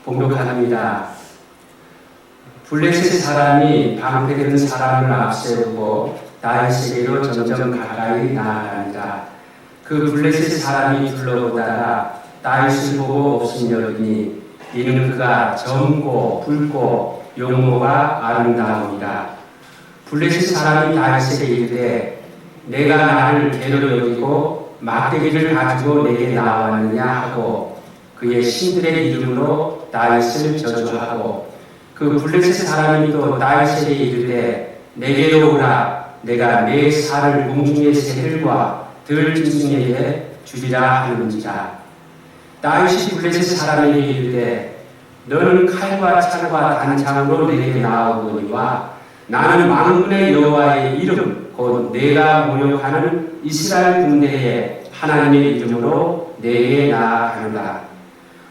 봉독합니다. 블레셋 사람이 방패든 사람을 앞세우고 다윗에게로 점점 가까이 나아갑니다. 그 블레셋 사람이 둘러보다가 다윗을 보고 없음 여기니 이는 그가 젊고 붉고 용모가 아름다우니라. 블레셋 사람이 다윗에게 이르되 내가 나를 개로 여기고 막대기를 가지고 내게 나왔느냐 하고 그의 신들의 이름으로 다윗을 저주하고 그 블레셋 사람이 또 다윗에게 이르되 내게로 오라 내가 내 살을 공중의 새들과 들짐승에게 주리라 하는지라. 다윗이 블레셋 사람에게 이르되 너는 칼과 창과 단창으로 내게 나오거니와 나는 만군의 여호와의 이름 곧 내가 모욕하는 이스라엘 군대의 하나님의 이름으로 내게 나아가노라.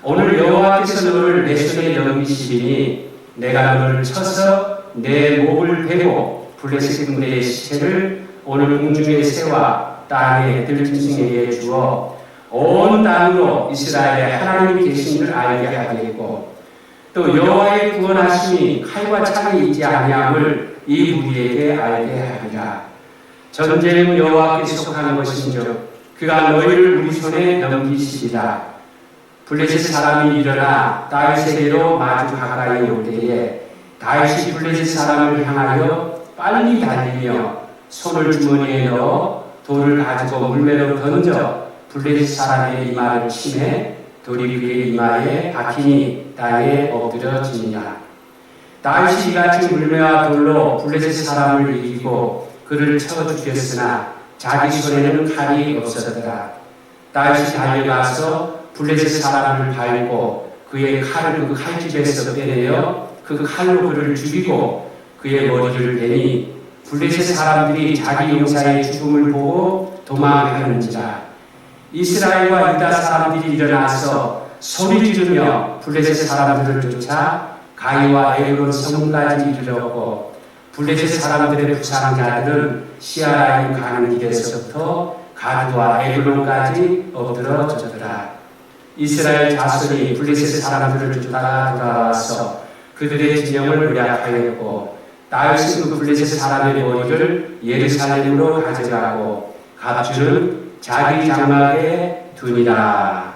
오늘 여호와께서 너를 내 손에 넘기시리니 내가 너를 쳐서 내 목을 베고 블레셋 군대의 시체를 오늘 공중의 새와 땅의 들짐승에게 주어 온 땅으로 이스라엘의 하나님이 계신 줄 알게 하겠고 또 여호와의 구원하심이 칼과 창이 있지 아니함을 이 무리에게 알게 하리라. 전쟁은 여호와께 속한 것인즉 그가 너희를 우리 손에 넘기시리라. 블레셋 사람이 일어나 다윗에게로 마주 가까이 올 때에 다윗이 블레셋 사람을 향하여 빨리 달리며 손을 주머니에 넣어 돌을 가지고 물매로 던져 블레셋 사람의 이마를 치매 돌이 그의 이마에 박히니 땅에 엎드려지니라. 다윗이 이같이 물매와 돌로 블레셋 사람을 이기고 그를 쳐 죽였으나 자기 손에는 칼이 없었더라. 다윗이 달려가서 블레셋 사람을 밟고 그의 칼을 그 칼집에서 빼내어 그 칼로 그를 죽이고 그의 머리를 베니 블레셋 사람들이 자기 용사의 죽음을 보고 도망하는지라. 이스라엘과 유다 사람들이 일어나서 소리 지르며 블레셋 사람들을 쫓아 가이와 에그론 성문까지 이르렀고 블레셋 사람들의 부상자들은 시아라임 가는 길에서부터 가드와 에그론까지 엎드러졌더라. 이스라엘 자손이 블레셋 사람들을 쫓아 돌아와서 그들의 진영을 노략하였고 다윗은 그 블레셋 사람의 머리를 예루살렘으로 가져가고 갑주는 자기 장막에 두니라.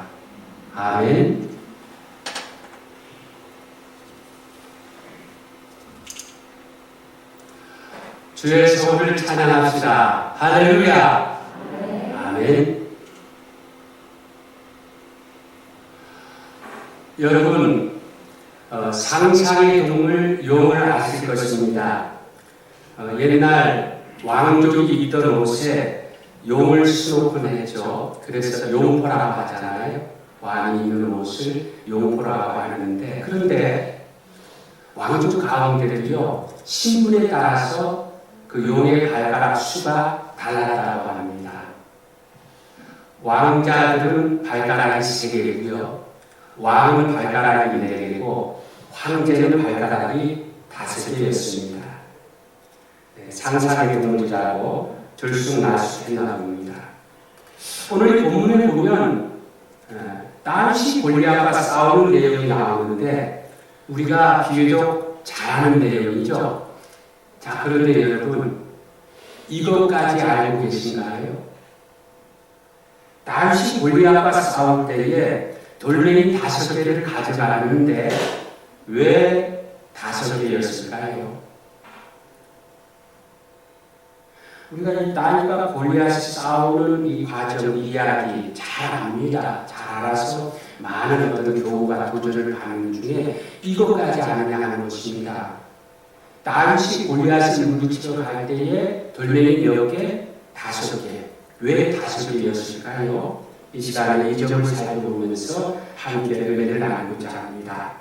아멘. 주의 소를 찬양합시다. 할렐루야. 아멘. 여러분, 상상의 동물 용을 아실 것입니다. 옛날 왕족이 입던 옷에 용을 수놓곤 했죠. 그래서 용포라고 하잖아요. 왕이 입는 옷을 용포라고 하는데, 그런데 왕족 가운데를요 신분에 따라서 그 용의 발가락 수가 달랐다고 합니다. 왕자들은 발가락이 3개이고요. 왕은 발가락이 4개이고 황제는 발가락이 5개였습니다. 상상의 동물이라고 들쑥날쑥했나 봅니다. 오늘 이 본문에 보면 다윗이 골리앗과 싸우는 내용이 나오는데 우리가 비교적 잘 아는 내용이죠. 자, 그런데 여러분 이것까지 알고 계신가요? 다윗이 골리앗과 싸울 때에 돌멩이 5개를 가져가는데 왜 5개였을까요? 우리가 이 다윗과 골리앗이 싸우는 이 과정, 이 이야기 잘 압니다. 잘 알아서 많은 어떤 교훈과 도전을 받는 중에 이것까지 아느냐 하는 것입니다. 다윗이 골리앗을 물리치러 갈 때에 돌멩이 몇 개? 5개. 왜 5개였을까요? 이 시간에 이 점을 살펴보면서 함께 은혜를 나누고자 합니다.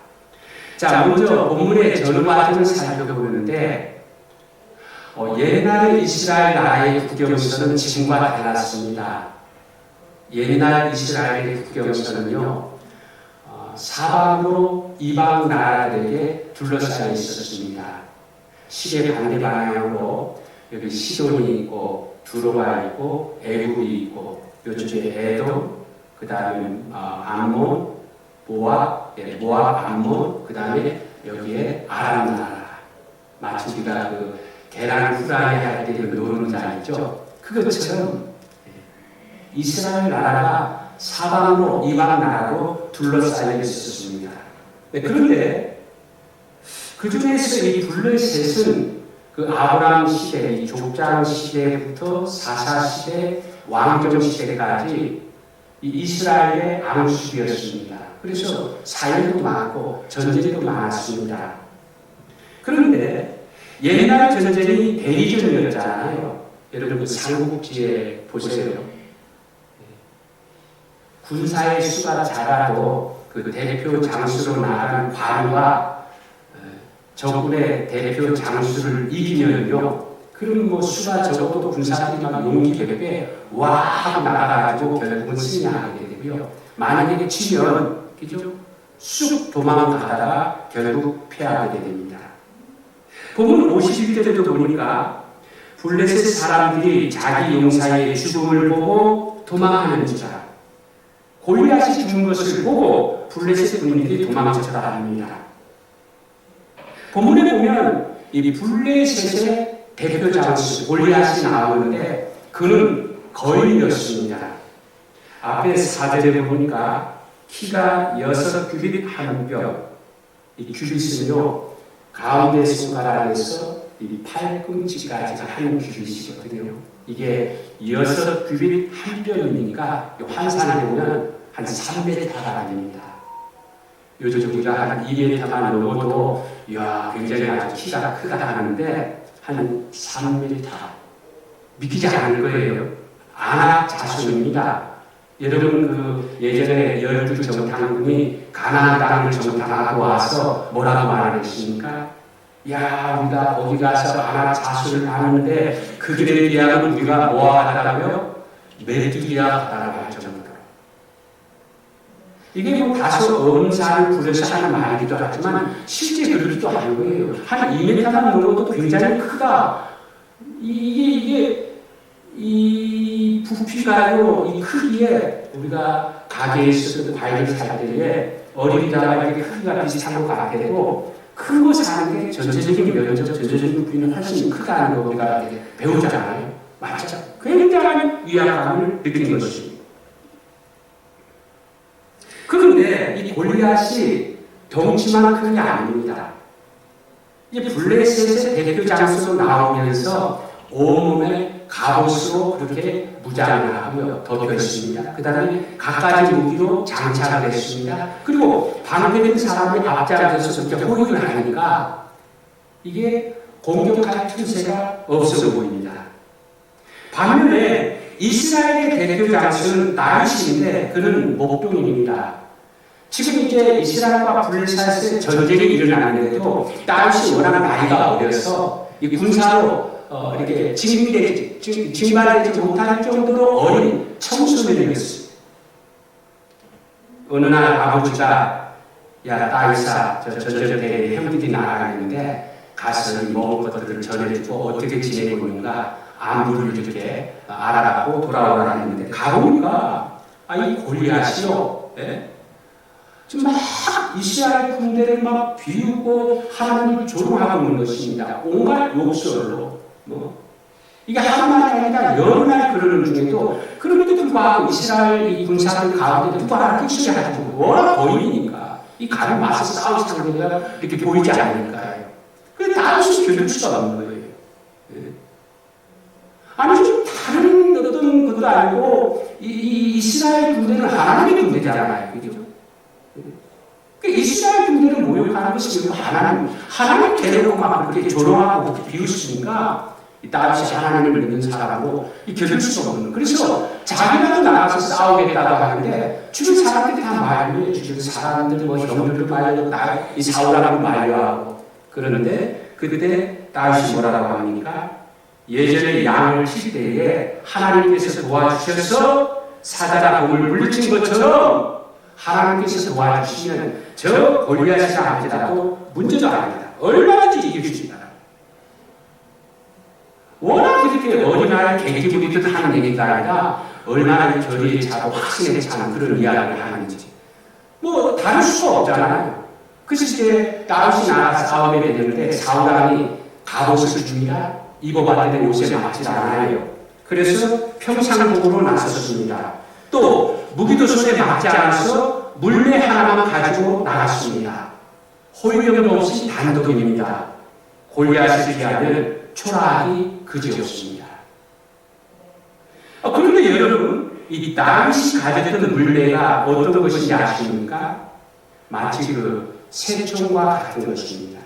자, 먼저 본문의 전과점을 살펴보는데 옛날 이스라엘 나라의 국경선은 지금과 달랐습니다. 옛날 이스라엘의 국경선은요 사방으로 이방 나라들에게 둘러싸여 있었습니다. 시계 반대 방향으로 여기 시돈이 있고 두로가 있고 애굽이 있고 요쪽에 에돔, 그 다음에 암몬, 모압, 암몬, 그 다음에 여기에 아람 나라. 마치 우리가 그 계란 후라이 할 때 그 노른자 있죠? 그것처럼 이스라엘 나라가 사방으로 이방 나라로 둘러싸여 있었습니다. 그런데 그 중에서 이 블레셋은 그 아브라함 시대, 이 족장 시대부터 사사 시대, 왕정 시대까지 이 이스라엘의 앙숙이었습니다. 그래서 사역도 많고 전쟁도 많았습니다. 그런데 옛날 전쟁이 대리전이었잖아요. 여러분 그 삼국지에 보세요. 군사의 수가 작아도 그 대표 장수로 나간 관과 적군의 대표 장수를 이기면요. 그럼 뭐 수가 적어도 군사들이 막 용기 백배 와 하고 나가가지고 결국은 승리하게 되고요. 만약에 치면 그죠? 쑥 도망가다가 결국 패하게 됩니다. 본문 51절에도 보니까 블레셋 사람들이 자기 용사의 죽음을 보고 도망하는지라 골리앗이 죽은 것을 보고 블레셋 군인들이 도망쳤다 합니다. 본문에 보면 이 블레셋의 대표 장수 골리앗이 나오는데 그는 거인이었습니다. 앞에 4절에 보니까 키가 6규빗 한 뼘, 이 규빗은요 가운데 손가락에서 이 팔꿈치까지가 한 규빗이거든요. 이게 6규빗 한 뼘이니까 환산해 보면 한 3m가 됩니다. 요즘 우리가 한 2m만 넘어도 이야 굉장히 아주 키가 크다 하는데 한 3m 믿기지 않을 거예요. 안악자손입니다. 여러분 그 예전에 열두 정탐꾼이 가나안 땅을 정탐하고 와서 뭐라고 말했습니까? 야 우리가 거기 가서 안악자손을 하는데 그들에 비하면 우리가 뭐하다고요? 메뚜기야다라고 할 정도로. 이게 뭐 다소 엄살을 부려서 하는 말이기도 하지만 실제 그렇기도 한 거예요. 한 2m만 넘어도 굉장히 크다. 이 부피가요, 이 크기에 우리가 가게에서 과일을 살 때에 어린이다가 이렇게 크기가 비슷한 것 같아도 큰 거 사는 게 전체적인 면적, 전체적인 부위는 훨씬 크다는 거 우리가 배우잖아요. 맞죠? 굉장한 위압감을 느끼는 것입니다. 그런데 이 골리앗이 덩치만 큰 게 아닙니다. 이 블레셋의 대표 장수로 나오면서 온몸에 갑옷으로 그렇게 무장을 하고요. 덮여 있습니다. 그 다음에 갖가지 무기로 장착을 했습니다. 그리고 방패된 사람이 앞장서서 이렇게 호위를 하니까 이게 공격할 틈새가 없어 보입니다. 반면에 이스라엘의 대표 장수는 다윗인데 그는 목동입니다. 지금 이제 이스라엘과 블레셋의 전쟁이 일어나는데도 다윗이 워낙 나이가 어려서 이 군사로 이렇게 징발되지 못할 정도로 어린 청소년이었습니다. 어느 날 아버지가 야 다윗아 저 전쟁터에 형들이 나가는데 가서 이 먹을 것들을 전해주고 어떻게 지내고 있는가 안부를 이렇게 알아가고 돌아오라 했는데 가보니까 이 골리앗이요. 지금 막 이스라엘 군대를 막 비우고 하나님을 조롱하고 있는 것입니다. 온갖 욕설로. 이게 한 말이 아니라 여러 날 그러는 중에도 그럼에도 불구하고 이스라엘 이 군사들 가운데 누가 하나 끝이 하지 워낙 보이니까 이 가는 맞서 싸울 상대가 이렇게 보이지 않으니까요. 그런데 다윗이 견딜 수가 없는 거예요. 아니 좀 다른 어떤 것도 아니고 이 이스라엘 군대는 하나님의 군대잖아요. 그죠? 이스라엘 군대를 모욕하는 것이 하나님 대놓고 막 그렇게 조롱하고 비웃으니까 다윗이 하나님을 믿는 사람으로 견딜 수가 없는. 그래서 자기라도 나가서 싸우겠다고 하는데 주변 사람들이 다 말려요. 주변 사람들 뭐 형들도 말려고 이 사울하고 말려하고 그러는데 그때 다윗이 뭐라고 하니까 예전에 양을 칠 때에 하나님께서 도와주셔서 사자가 곰을 물리친 것처럼 하나님께서 도와주시면 저 골리앗이 할지라도 문제가 아닙니다. 얼마든지 이길 수 있다. 워낙 그렇게 어린아이 개기부리듯 하는 얘기가 아니라 얼마나 결의에 차고 확신에 차는 그런 이야기를 하는지. 뭐 다를 수가 없잖아요. 그래서 이제 다윗이 나가서 싸움에 되는데 사울왕이 갑옷을 줍니다. 입어봤더니 옷에 맞지 않아요. 그래서 평상복으로 나섰습니다. 또 무기도 손에 맞지 않아서 물매 하나만 가지고 나갔습니다. 호위병도 없이 단독입니다. 골리앗을 피하는 초라하기 그지없습니다. 그런데 여러분, 이 다윗이 가졌던 물매가 어떤 것인지 아십니까? 마치 그 새총과 같은 것입니다.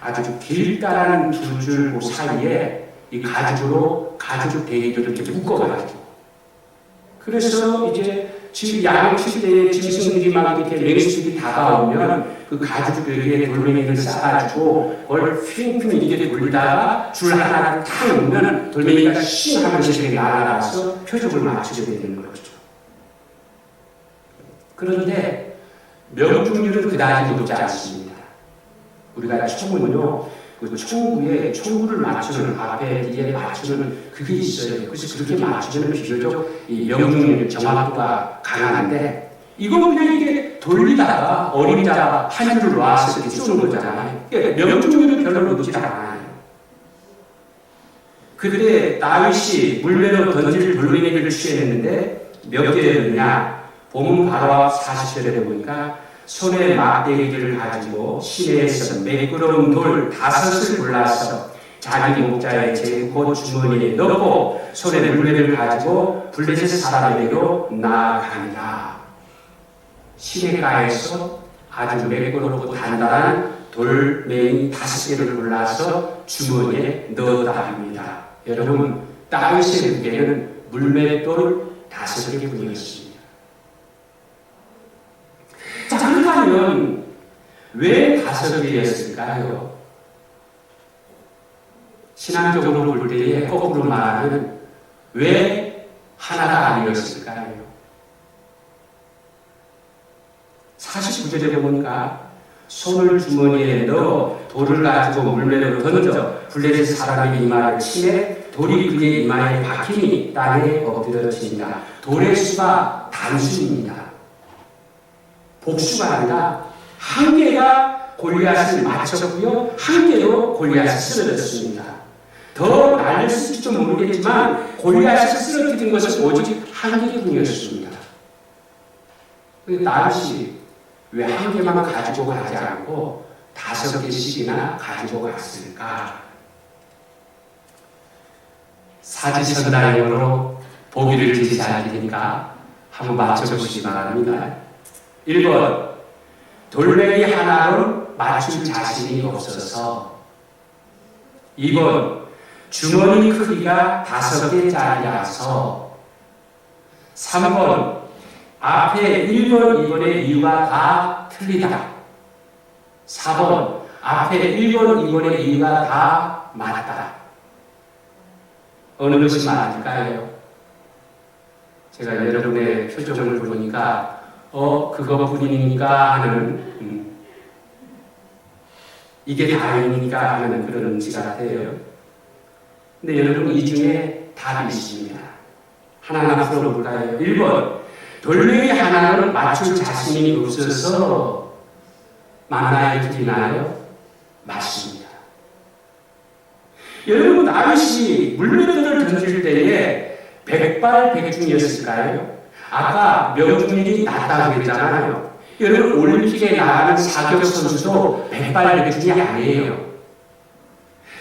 아주 길다란 두 줄 그 사이에 이 가죽으로 가죽 대기를 이렇게 묶어가지고, 그래서 이제 지금 양칠 때 짐승들이 막 이렇게 맹수들이 다가오면 그 가죽에 돌멩이를 싸가지고 그걸 휘핑 이렇게 돌리다가 줄 하나를 탁 놓으면 돌멩이가 싱 하면서 이렇게 날아가서 표적을 맞추게 되는 거죠. 그런데 명중률은 그다지 높지 않습니다. 우리가 총은요, 그 총구에 총구를 맞추는 앞에 뒤에 맞추는 그게 있어요. 그래서 그렇게 맞추면 비교적 이 명중률 정확도가 강한데, 이건 그냥 이게 돌리다가 어림잡아 한 줄을 놔서 이렇게 쏘는 거잖아요. 그러니까 명중률은 별로 높지 않아요. 그때 다윗이 물매로 던질 돌멩이를 취했는데 몇 개였느냐? 보면 바로 40절에 보니까 손에 막대기를 가지고 시내에서 매끄러운 돌 5을 골라서 자기 목자에 재고 주머니에 넣고 손에 물매를 가지고 블레셋 사람에게로 나아갑니다. 시내가에서 아주 매끄럽고 단단한 돌멩이 5개를 골라서 주머니에 넣었다 합니다. 여러분, 다윗의 무게는 물맷돌 5개뿐이었습니다. 자, 그렇다면 왜 5개였을까요? 신앙적으로 볼 때에 거꾸로 말하면 왜 하나가 아니었을까요? 49절에 보니까 손을 주머니에 넣어 돌을 가지고 물매로 던져 블레셋 사람의 이마를 치매 돌이 그의 이마에 박히니 땅에 엎드러집니다. 돌의 수가 단수입니다. 복수가 아니라 한 개가 골리앗을 맞췄고요, 한 개로 골리앗을 쓰러졌습니다. 더 날렸을지 좀 모르겠지만 골리앗을 쓰러뜨린 것은 오직 한 개뿐이었습니다. 다윗이 왜 한 개만 가지고 가지 않고 5개씩이나 가지고 갔을까? 사지선다형으로 보기를 제시할 테니까 한번 맞춰보시기 바랍니다. 1번, 돌멩이 하나로 맞출 자신이 없어서. 2번, 주머니 크기가 5개짜리라서. 3번, 앞에 1번, 2번의 이유가 다 틀리다. 4번, 앞에 1번, 2번의 이유가 다 맞다. 어느 것이 맞을까요? 제가 여러분의 표정을 보니까 그거뿐이니까 하는, 이게 다행이니까 하는 그런 음식 같아요. 근데 여러분, 이 중에 답이 있습니다. 하나하나 풀어볼까요? 1번, 돌멩이 하나를 맞출 자신이 없어서 맞나요? 틀리나요? 맞습니다. 여러분, 다윗이 물매를 던질 때에 백발백중이었을까요? 아까 명중률이 낮다고 했잖아요. 여러분, 올림픽에 나가는 사격 선수도 백발백중이 아니에요.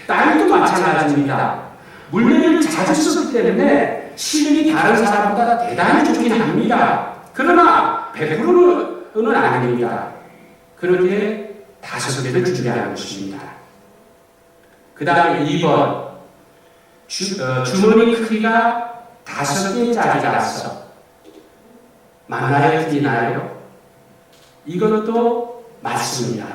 다윗도 마찬가지입니다. 물매를 자주 썼기 때문에 실력이 다른 사람보다 대단히 좋긴 합니다. 그러나 100%는 아닙니다. 그런데 5개를 준비하는 것입니다. 그 다음에 2번, 주머니 크기가 5개짜리라서. 맞나요? 틀리나요? 이것도 맞습니다.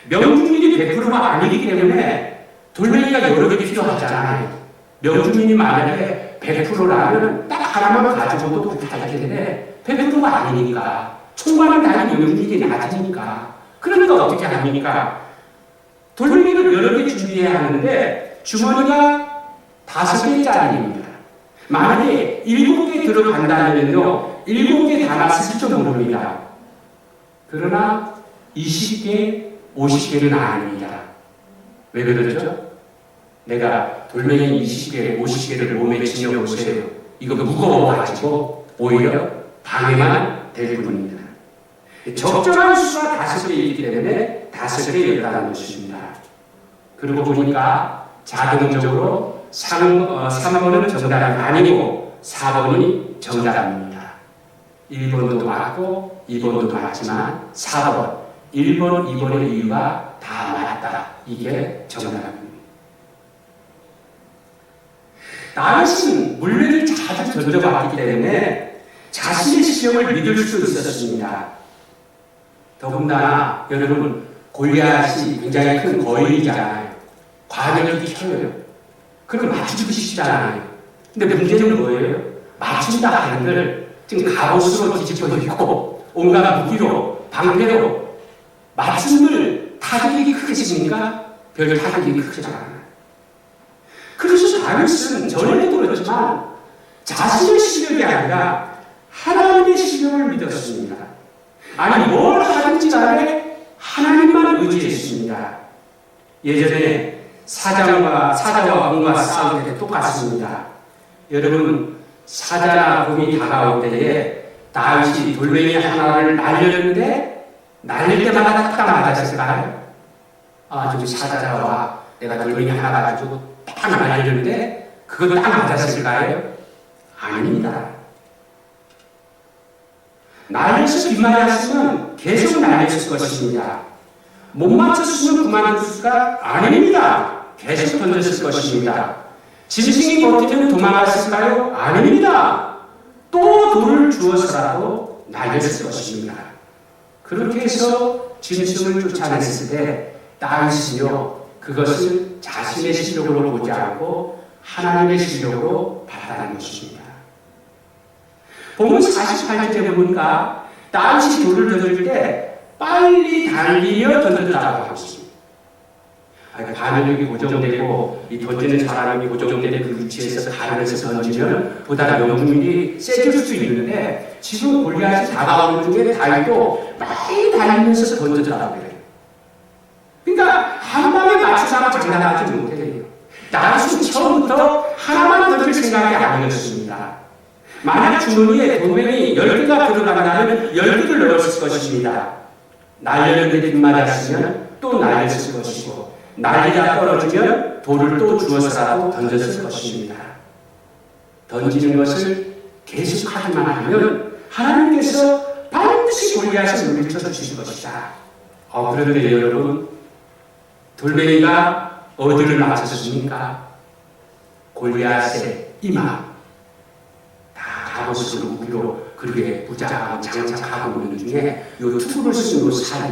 명중률이 100%가 아니기 때문에 돌멩이가 여러 개 필요하잖아요. 명중률이 만약에 100%라면 딱 하나만 가지고도 부탁할 텐데 100%가 아니니까, 총괄은 다른 명중률이 낮으니까. 그러니까 어떻게 합니까? 돌멩이를 여러 개 준비해야 하는데 주머니가 5개짜리입니다. 만약에 7개 들어간다면요, 7개 다 맞을지도 모릅니다. 그러나 20개, 50개는 아닙니다. 왜 그러죠? 내가 돌멩이 20개, 50개를 몸에 지녀보세요. 이거 무거워가지고 오히려 방해만 될 뿐입니다. 적절한 수가 5개이기 때문에 5개였다는 것입니다. 그러고 보니까 자동적으로 3번은 정답이 아니고 4번이 정답입니다. 1번도 맞고 2번도 맞지만 4번, 1번, 2번의 이유가 다 맞다. 이게 정답입니다. 다윗은 물레를 자주 던져봤기 때문에 자신의 실력을 믿을 수 있었습니다. 더군다나 여러분 골리앗이 굉장히 큰 거인이잖아요. 과격이 켜요. 그걸 맞추기 쉽잖아요. 근데 문제는 뭐예요? 맞춘다 하는 걸 지금 갑옷으로 뒤집어 입고 온갖 무기로 방패로 맞춘 걸 타격이 크겠습니까? 별 타격이 크지 않아요. 그래서 다윗은 전에도 그렇지만 자신의 실력이 아니라 하나님의 실력을 믿었습니다. 아니 뭘 하든지 간에 하나님만 의지했습니다. 예전에 사자와 곰과 싸울 때 똑같습니다. 여러분 사자나 곰이 다가올 때에 다윗이 돌멩이 하나를 날렸는데 날릴 때마다 딱 맞았을까요? 저기 사자와 내가 돌멩이 하나 가지고 딱 날렸는데 그거 딱 맞았을까요? 아닙니다. 날려서 빗맞았으면 계속 날렸을 것입니다. 못 맞췄으면 그만뒀을까? 아닙니다. 계속 던졌을 것입니다. 짐승이 버티면 도망갔을까요? 아닙니다. 또 돌을 주어서라도 날렸을 것입니다. 그렇게 해서 짐승을 쫓아냈을 때 다윗은요 그것을 자신의 실력으로 보지 않고 하나님의 실력으로 봤다는 것입니다. 본문 48절에 보니까 다윗이 돌을 던질 때 빨리 달리며 던졌다고 하고 있습니다. 반응력이 고정되고 이 던지는 사람이 고정되는 그 위치에서 가면서 던지면 보다 명중률이 세질 수 있는데 지금 골리앗이 다가오는 중에 다윗도 빨리 달리면서 던졌다고 해요. 그러니까 한 방에 맞추다가 장난하지 못해요. 다윗은 처음부터 하나만 던질 생각이 아니었습니다. 만약 주머니에 돌멩이 10개가 들어간다면 10개를 넣었을 것입니다. 날렸는데 빗맞았으면 또 날렸을 것이고 날리다 떨어지면 돌을 또 주어서라도 던졌을 것입니다. 던지는 것을 계속하기만 하면 하나님께서 반드시 골리앗을 물리쳐 주실 것이다. 그런데 여러분 돌멩이가 어디를 맞췄습니까? 골리앗의 이마. 갑옷으로 무기로 그렇게 무장하고 장착하고 있는 중에 요 투구를 쓴 요 사이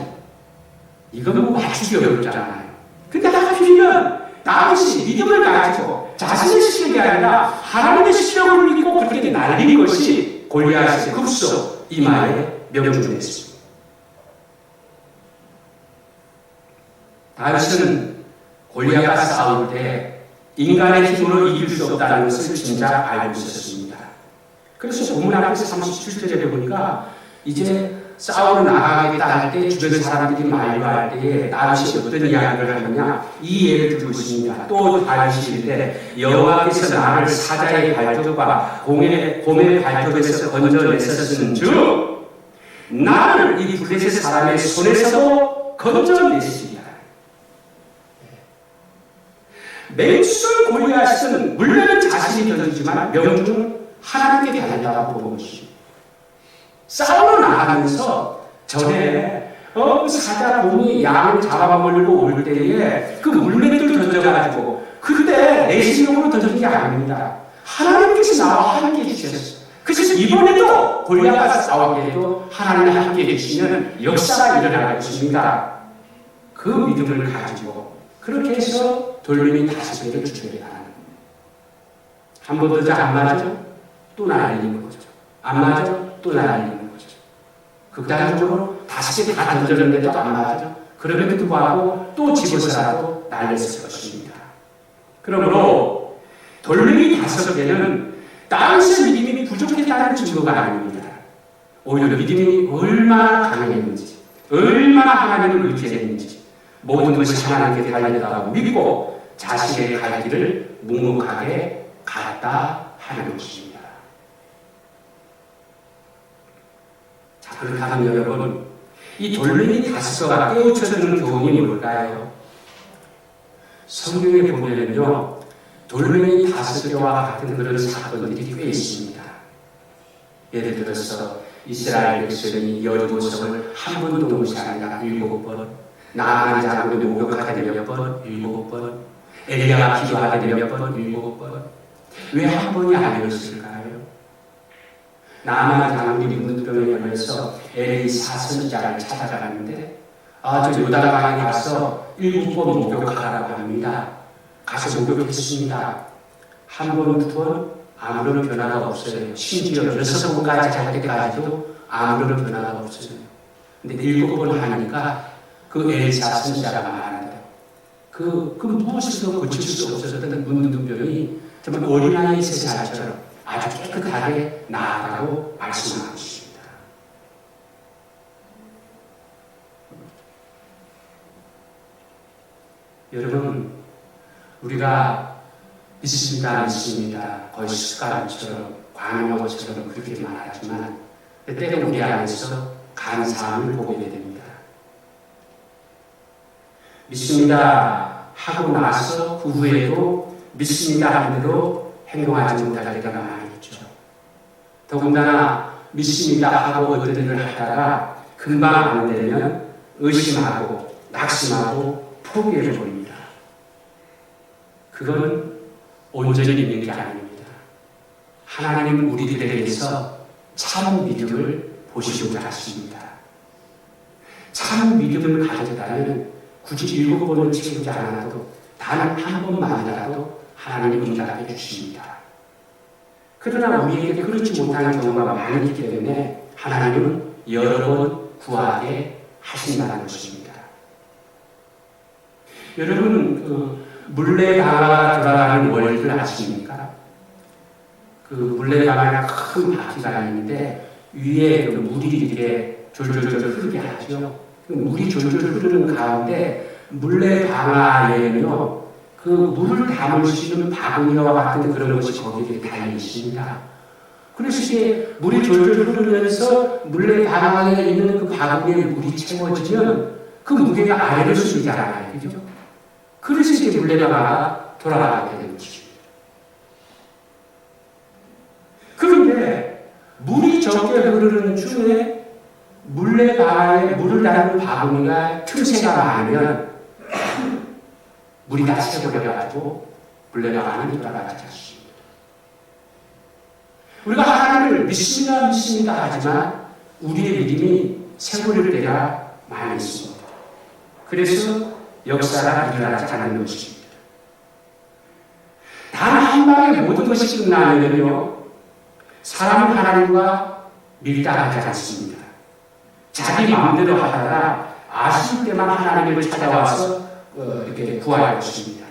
이건 뭐 맞추기 어렵잖아요. 근데 하필이면 다윗이 믿음을 가지고 자신의 실력이 아니라 하나님의 실력을 믿고 그렇게 날린 것이 골리앗의 급소 이마에 명중됐습니다. 다윗은 골리앗과 싸울 때 인간의 힘으로 이길 수 없다는 것을 진짜 알고 있었습니다. 그래서 본문 앞에서 37절에 보니까 이제 싸우러 나가겠다 할 때 주변 사람들이 만류할 때에 다윗이 어떤 이야기를 하느냐 이 예를 들고 있습니다. 또 다윗이 이르되 여호와께서 나를 사자의 발톱과 곰의 발톱에서 건져내셨은 즉 나를 이 블레셋 사람의 손에서도 건져내시리라. 맹수를 골리앗은 물론 자신이 던지지만 명중은 하나님께 달렸다고 보는 것입니다. 싸우러 나가면서 전에 사자 곰이 양을 잡아먹으려고 올 때에 그 물맷돌 던져가지고 그때 내 실력으로 던진 게 아닙니다. 하나님께서 나와 함께 해주셨어요. 그래서 이번에도 골리앗과 싸우게 해도 하나님이 함께 해주시는 역사가 일어날 것입니다. 그 믿음을 가지고 그렇게 해서 돌멩이 5개를 준비하는 한 번 더 안 맞아? 또 날리는 거죠. 안 맞아? 또 날리는 거죠. 극단적으로 5개 다 던졌는데도 안 맞아? 그럼에도 불구하고 또 집어서라도 날렸을 것입니다. 그러므로 돌멩이 5개는 다윗의 믿음이 부족했다는 증거가 아닙니다. 오히려 믿음이 얼마나 강했는지, 얼마나 하나님을 의지했는지 모든 것이 하나님께 달렸다고 믿고 자신의 갈 길을 묵묵하게 갔다 하는 것입니다. 자, 그렇다면 여러분, 이 돌멩이 다섯가 깨우쳐주는 교훈이 뭘까요? 성경에 보면요, 돌멩이 다섯 개와 같은 그런 사건들이 꽤 있습니다. 예를 들어서 이스라엘 백성이 여리고성을 한 번도 무시하니까 7번, 나만 장군을 목욕하되 몇 번, 7번, 엘리야가 기도하되 몇 번, 7번. 왜 한 번이 아니었을까요? 나만 장군이 문둥병에 걸려서 엘리사 선지자를 찾아가는데 저 요단강에 가서 7번 목욕하라고 합니다. 가서 목욕했습니다. 한 번, 두 번 아무런 변화가 없어요. 심지어 6번까지 할 때까지도 아무런 변화가 없어요. 근데 7번 하니까 그 엘리사 선지자가 말한다. 그 무엇이도 고칠 수 없었던 문둥병이 정말 어린아이 세살처럼 아주 깨끗하게 나아가고 말씀하고 있습니다. 여러분, 우리가 믿습니다, 거의 습관처럼 관용어처럼 그렇게 말하지만 때때로 우리 안에서 간사함을 보게 됩니다. 믿습니다 하고 나서 그 후에도 믿습니다 하는 대로 행동하지 못할 때가 많이 있죠. 더군다나 믿습니다 하고 어떤 일을 하다가 금방 안 되면 의심하고 낙심하고 포기해버립니다. 그건 온전히 믿는 게 아닙니다. 하나님은 우리들에게서 참 믿음을 보시고자 하십니다. 참 믿음을 가졌다면 굳이 7번을 채우지 않아도 단 한 번만이라도 하나님 응답해 주십니다. 그러나 우리에게 그렇지 못하는 경우가 많기 때문에 하나님은 여러 번 구하게 하신다는 것입니다. 여러분, 물레방아가 돌아가는 원리를 아십니까? 그 물레방아가 큰 바퀴가 있는데 위에 물이 이렇게 졸졸졸 흐르게 하죠. 물이 졸졸 흐르는 가운데 물레방아에는요, 그 물을 담을 수 있는 바구니와 같은 그런 것이 거기에 달려 있습니다. 그래서 이게 물이 졸졸 흐르면서 물레방아에 있는 그 바구니에 물이 채워지면 그 무게가 아래로 쏠리지 않아요. 그죠? 그래서 이제 물레방아가 돌아가게 되는 것입니다. 그런데 물이 적게 흐르는 중에 물레방아에 물을 담는 바구니가 틈새가 많으면 물이 다 새버려가지고 물레방아는 돌아가지 않습니다. 우리가 하나님을 믿습니다 하지만 우리의 믿음이 새버릴 때가 많이 있습니다. 그래서 역사가 일어나지 않는 것입니다. 단 한 방에 모든 것이 끝나면요, 사람은 하나님과 밀당하지 않습니다. 자기 마음대로 하다가 아쉬울 때만 하나님을 찾아와서 이렇게 구할 것입니다.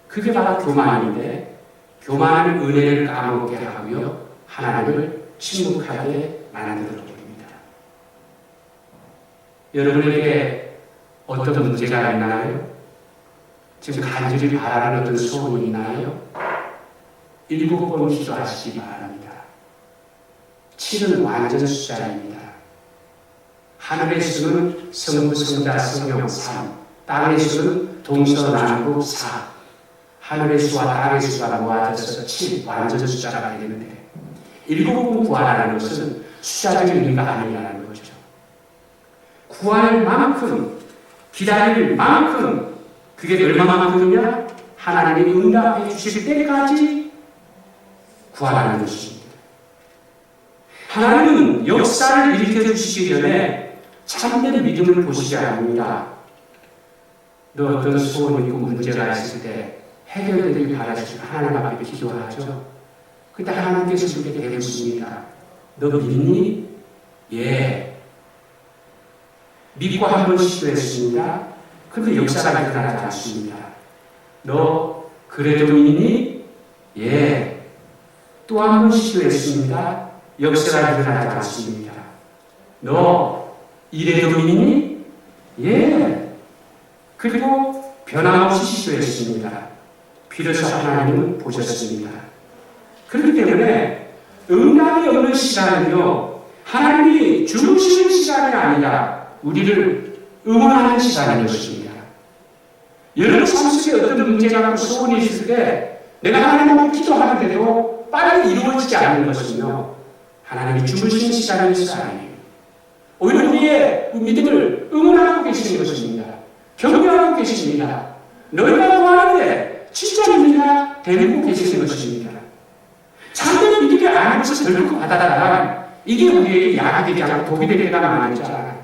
그게 바로 교만인데, 교만은 은혜를 까먹게 하고요, 하나님을 침묵하게 만들어 버립니다. 여러분에게 어떤 문제가 있나요? 지금 간절히 바라는 어떤 소원이 있나요? 7번 기도하시기 바랍니다. 7은 완전 숫자입니다. 하늘의 수는 성부, 성자, 성령 3, 땅의 수는 동서남북 4, 하늘의 수와 땅의 수가 모아져서 7, 완전 숫자가 되는데 7번 구하라는 것은 숫자적인 의미가 아니라는 거죠. 구할 만큼, 기다릴 만큼, 그게 얼마만큼이냐? 하나님이 응답해 주실 때까지 구하라는 것입니다. 하나님은 역사를 일으켜 주시기 전에 참된 믿음을 보시지 않습니다. 너 어떤 소원이 있고 문제가 있을 때 해결되길 바라시고 하나님 앞에 기도하죠. 그때 하나님께서 그렇게 대묻습니다. 너 믿니? 예. 믿고 한 번 시도했습니다. 그런데 역사가 일어나지 않습니다. 너 그래도 믿니? 예. 또 한 번 시도했습니다. 역사가 일어나지 않습니다. 너 이래도 믿니? 예. 그리고 변함없이 시도했습니다. 비로소 하나님은 보셨습니다. 그렇기 때문에 응답이 없는 시간은요, 하나님이 주무시는 시간이 아니라 우리를 응원하는 시간인 것입니다. 여러분 삶 속에 어떤 문제가 갖고 소원이 있을 때 내가 하나님하고 기도하는데도 빨리 이루어지지 않는 것은요, 하나님이 주무시는 시간에서 아니에요. 오히려 우리의 믿음을 응원하고 계시는 것입니다. 격려하고 계십니다. 너희가 구하는데 진짜 믿느냐? 데리고 계시는 것입니다. 참된 믿음이 아닌 것을 결국 받아들면 이게 우리에게 약이 되지 않고 독이 될 때가 많지 않아요.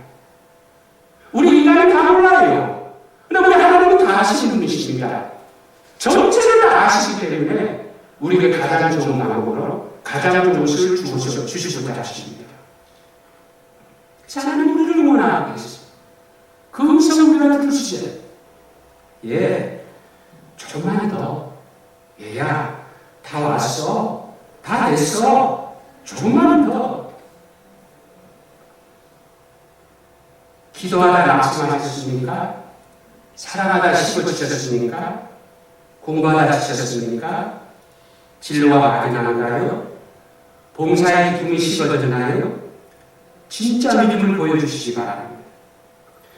우리 인간은 다 몰라요. 그러나 우리 하나님은 다 아시는 분이십니다. 전체를 다 아시기 때문에 우리에게 가장 좋은 방법으로 가장 좋은 것을 주시고자 하십니다. 하나님 우리를 응원하고 계십니다. 그 음성을 우리가 들으시죠. 예, 조금만 더. 얘야, 다 왔어. 다 됐어. 조금만 더. 기도하다 낙심하셨습니까? 사랑하다 식어지셨습니까? 공부하다 지쳤습니까? 진로가 막연한가요? 봉사의 기쁨이 식어졌나요? 진짜 믿음을 보여주시기 바랍니다.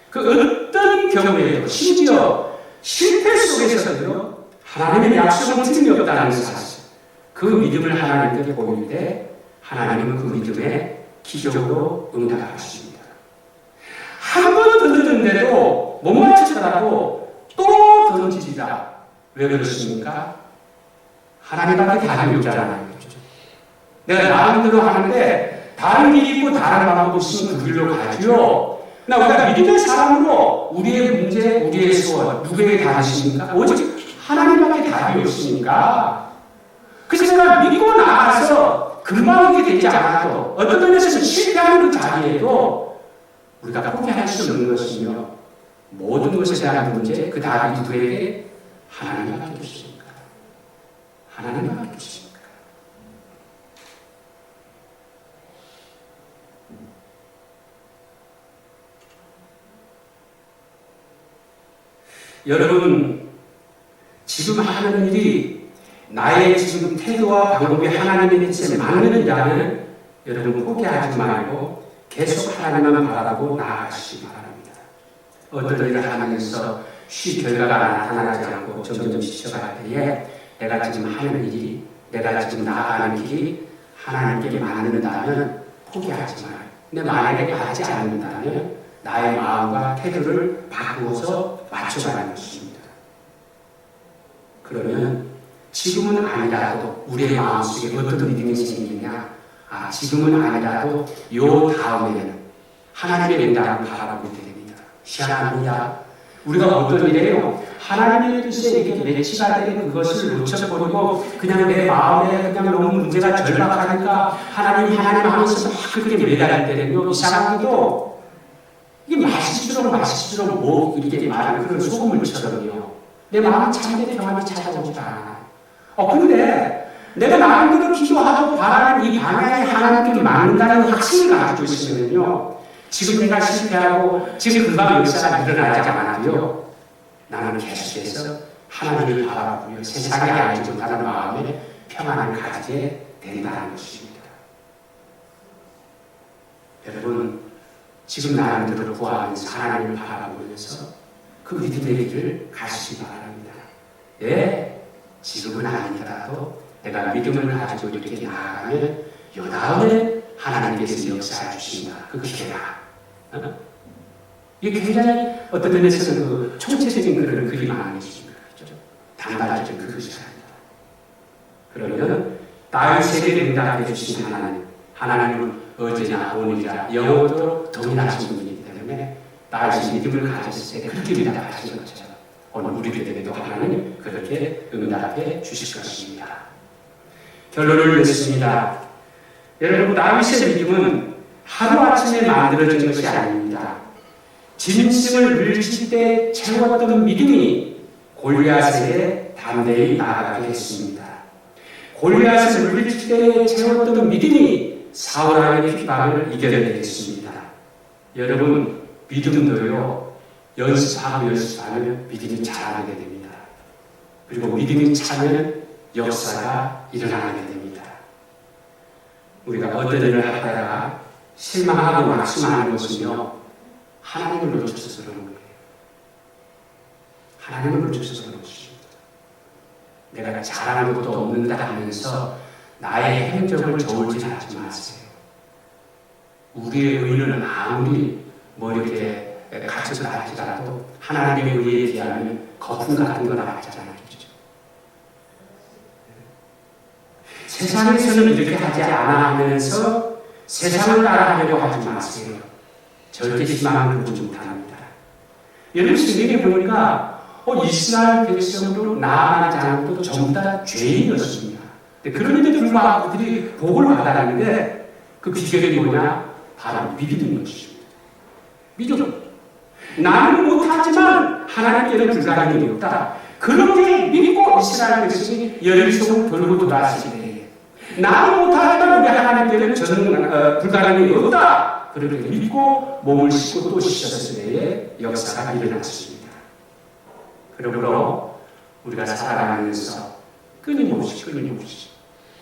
그 어떤 경우에도 심지어 실패 속에서도요, 하나님의 약속은 틀림이 없다는 사실, 그 믿음을 하나님께 보일 때 하나님은 그 믿음에 기적으로 응답하십니다. 한 번 던졌는데도 못 맞추더라도 또 던지리라. 왜 그렇습니까? 하나님밖에 답이 없잖아요. 내가 나름대로 하는데 다른 길이 있고 다른 방법이 있으면 그 길로 가죠. 우리가 믿음의 사람으로 우리의 문제, 우리의 소원, 누구에게 답이십니까? 오직 하나님밖에 답이 없으니까. 그래서 내가 믿고 나가서 금방 오게 되지 않아도 어떤 면에서는 실패하는 그 자리에도 우리가 포기할 수 없는 것이며 모든 것에 대한 문제, 그 답이 누구에게? 하나님밖에 없습니까? 하나님밖에 없습니까? 여러분, 지금 하는 일이 나의 지금 태도와 방법이 하나님의 뜻에 맞느냐면 여러분 포기하지 말고 계속 하나님만 바라보고 나아가시기 바랍니다. 어떤 일을 하면서 결과가 나타나지 않고 점점 지쳐갈 때에 내가 지금 하는 일이, 내가 지금 나아가는 길이 하나님께 맞는다면 포기하지 마요. 근데 만약에 맞지 않는다면 나의 마음과 태도를 바꾸어서 맞춰가는 것입니다. 그러면 지금은 아니라도 우리의 마음속에 어떤 믿음이 생기느냐? 지금은 아니라도 요 다음에는 하나님의 응답을 바라보게 됩니다. 희한합니다. 우리가 어떤 일에요? 하나님의 뜻에 이렇게 매치가 되는 그것을 놓쳐버리고 그냥 내 마음에 그냥 너무 문제가 절박하니까 하나님 하면서 막 그렇게 매달릴 때는요, 이상하게도 이게 마실수록 뭐 이렇게 말하는 그런 소금물처럼요. 내 마음은 참된 평안이 찾아오지 않아요. 근데 내가 나름대로 기도하고 바라는 이 방향이 하나님께 맞는다는 확신을 가지고 있으면요, 지금 내가 실패하고 지금 금방 역사가 일어나지 않아도요, 나는 계속해서 하나님을 바라보며 세상에 알지 못하는 마음에 평안을 가지게 된다는 것입니다. 여러분, 지금 나름대로 구하면서 하나님을 바라보면서 그 믿음의 길을 가시기 바랍니다. 예, 지금은 아니더라도 내가 믿음을 가지고 이렇게 나아가면 요 다음에 하나님께서 역사해 주신다. 그 기회다. 이게 굉장히 어떤 면에서는 그 총체적인 그런 그림 아니십니까? 단발적인 그것이 아니다. 그러면 다윗에게 응답해 주신 하나님은 어제나 오늘이나 영원토록 동일하신 분이기 때문에 다윗이 믿음을 가졌을 때 그렇게 응답하신 것처럼 오늘 우리들에게도 하나님 그렇게 응답해 주실 것입니다. 결론을 냈습니다. 여러분, 다윗의 믿음은 하루아침에 만들어진 것이 아닙니다. 짐승을 물리칠 때 채웠던 믿음이 골리앗에게 담대히 나아가게 했습니다. 골리앗을 물리칠 때 채웠던 믿음이 사울 왕의 핍박을 이겨내게 했습니다. 여러분 믿음도요, 연습하고 연습하면 믿음이 자라게 됩니다. 그리고 믿음이 차면 역사가 일어나게 됩니다. 우리가 어떤 일을 하다가 실망하고 낙심하는 것은요, 하나님을 놓쳐서 그런 거예요. 하나님을 놓쳐서 그런 것입니다. 내가 잘하는 것도 없는다 하면서 나의 행적을 저울질 하지 마세요. 우리의 의는 아무리 이렇게 갖춰서 할지라도 하나님의 의에 비하면 거품 같은 건 아니잖아요. 세상에서는 이렇게 하지 않아 하면서 세상을 따라하려고 하지 마세요. 절대 희망을 보지 못합니다. 여러분 성경에 보니까 이스라엘 백성도 나아만 장도 전부 다 죄인이었습니다. 그런데 불구하고 그들이 복을 받았는데 그 비결이 뭐냐? 바로 믿음인 것입니다. 믿음. 나는 못하지만 하나님께는 불가능이 없다. 그렇게 믿고 이스라엘 백성이 여리고성을 돌고 돌아가시게 나는 못하지만 우리 하나님께는 불가능이 없다. 그렇게 믿고 몸을 씻고 또 씻었을 때에 역사가 일어났습니다. 그러므로 우리가 살아가면서 끊임없이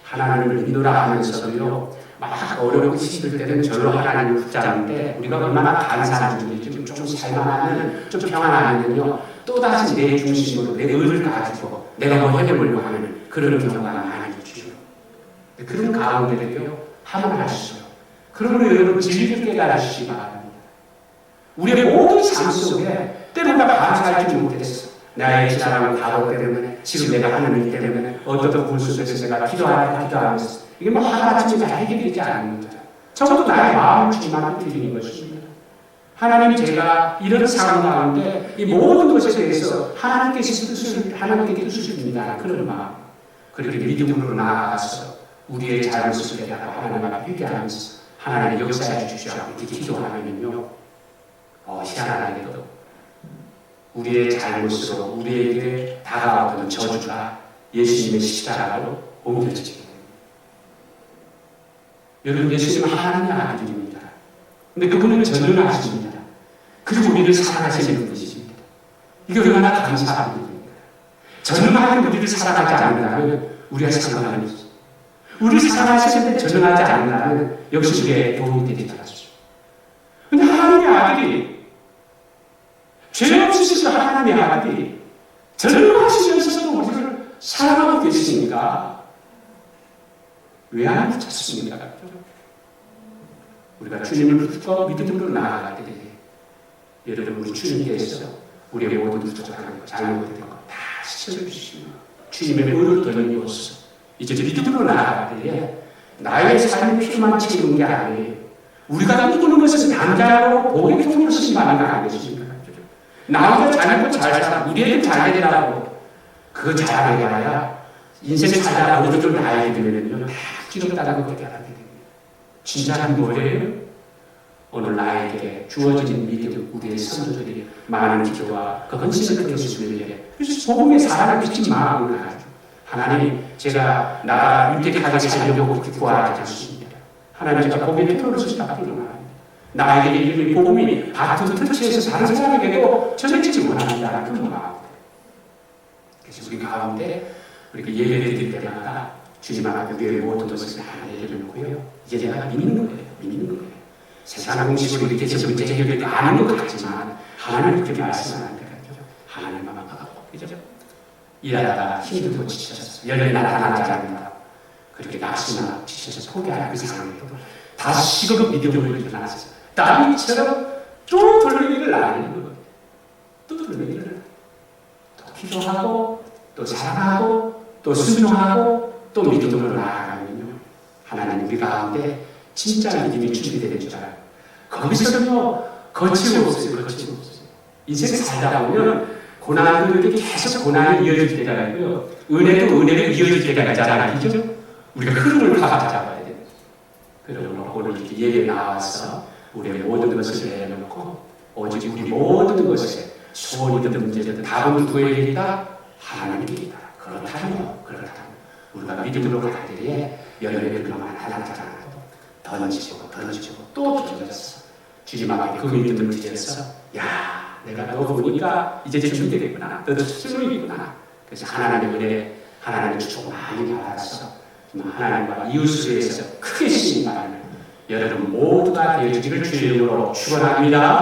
하나님을 믿노라 하면서도요, 막 어렵고 힘들 때는 절로 하나님을 붙잡는데 우리가 얼마나 감사한지 좀 살만하면 좀 평안하면요, 또다시 내 중심으로 내 의를 가지고 내가 뭐 해보려고 하는 그런 경우가 많이 있죠. 그런 가운데도요, 함을 하시죠. 그러므로 여러분 진리를 깨달으시기 바랍니다. 우리의 모든 삶 속에 때로 내가 감사하지 못했어. 나의 지나간 과거 때문에, 지금 내가 하는 일 때문에, 어떤 부분 속에서 내가 기도하면서 이게 하나같이 다 해결되지 않습니다. 적어도 나의 마음을 주님한테 드리는 것입니다. 하나님, 제가 이런 상황 가운데 이 모든 것에 대해서 하나님께 뜻을 줍니다. 그런 마음. 그렇게 믿음으로 나아가서 우리의 잘못을 깨닫고 하나님 앞에 회개하면서 하나님 역사해 주시오 이렇게 기도하면요, 희한하게도 우리의 잘못으로 우리에게 다가왔던 저주가 예수님의 십자가로 옮겨지게 됩니다. 여러분, 예수님은 하나님의 아들입니다. 그런데 그분은 전능하십니다. 그리고 우리를 사랑하시는 분이십니다. 이게 얼마나 감사한 일입니까? 전능하는 우리를 사랑하지 않는다면 우리가 상관이 없습니다. 우리를 사랑하시는데 전능하지 않는다면 역시 우리의 도움이 되지 않았죠. 그런데 하나님의 아들이, 죄 없으신 하나님의 아들이 전능하시면서도 우리를 사랑하고 계시니까 왜 안 찾습니까? 우리가 주님을 붙잡고 믿음으로 나아갈 때 여러분, 우리 주님께서 우리의 모든 부족한 것, 잘못된 것 다 씻어주시며 주님의 의를 덧입어서 이제 믿음으로 나아갈 때에 나의 삶의 필요만 채우는 게 아니에요. 우리가 꿈꾸는 것은 당장으로 복의 통을 쓰시면 아니겠습니까? 나 혼자 잘하고 잘 살아, 우리 애들 잘 되라고 그거 잘해봐야 인생 살다가 어느 정도 나이 들면요, 다 기록다는 걸 깨닫게 됩니다. 진짜는 뭐예요? 오늘 나에게 주어진 믿음, 우리의 선조들이 많은 기도와 그 헌신을 통해서 우리에게, 그래서 복음의 사랑을 비친 마음을 가지고 하나님, 제가 나가 윤택하게 살려고 구하지 않습니다. 하나님, 제가 복음의 표로서 밖으로 나갑니다. 나에게 이 복음이 같은 터치에서 다른 사람에게도 전해지지 못합니다. 그런 마음. 그래서 우리 가운데 우리가 예배 드릴 때마다 주님 앞에 우리의 모든 것을 하나 내려놓고요, 이제 내가 믿는 거예요. 세상 공식으로 이렇게 해서 문제 해결이 아닌 것 같지만 하나님 그렇게 말씀하는 거예요. 하나님만 만나고, 그죠? 일하다가 힘들고 지쳐서 열매 나타나지 않는다. 그렇게 낙심하고 지쳐서 포기하는 그 상황에도 다시금 믿음으로 일어나서 다윗처럼 또 돌리기를 나누는 거예요. 또 돌리기를 또 기도하고 또 사랑하고 또 순종하고 또 믿음으로 나아가면요, 하나님 우리 가운데 진짜 믿음이 준비되는 줄 알아요. 거기서는요, 거침없어요. 인생 살다 보면 고난들이 계속 고난이 이어질 때가 있고요, 은혜도 이어질 때가 있잖아요. 그죠? 우리가 흐름을 잡아야 돼요. 그러므로 오늘 이렇게 예배에 나와서 우리의 모든 것을 내려놓고 오직 우리 모든 것에 소원이든 문제든 답은 누구에게 있다? 하나님께 있다. 그렇다면 우리가 믿음으로 갈 때에 열매를 그만 하나잖아요. 던지고 또 던졌어. 주님에게 그 믿음을 드려서 야, 내가 너 보니까 이제 준비되겠구나. 너도 스승이구나. 그래서 하나님의 은혜, 하나님의 축복 많이 받아서 하나님과 이웃을 위해서 크게 쓰임받는 여러분 모두가 되어지기를 주의 이름으로 축원합니다.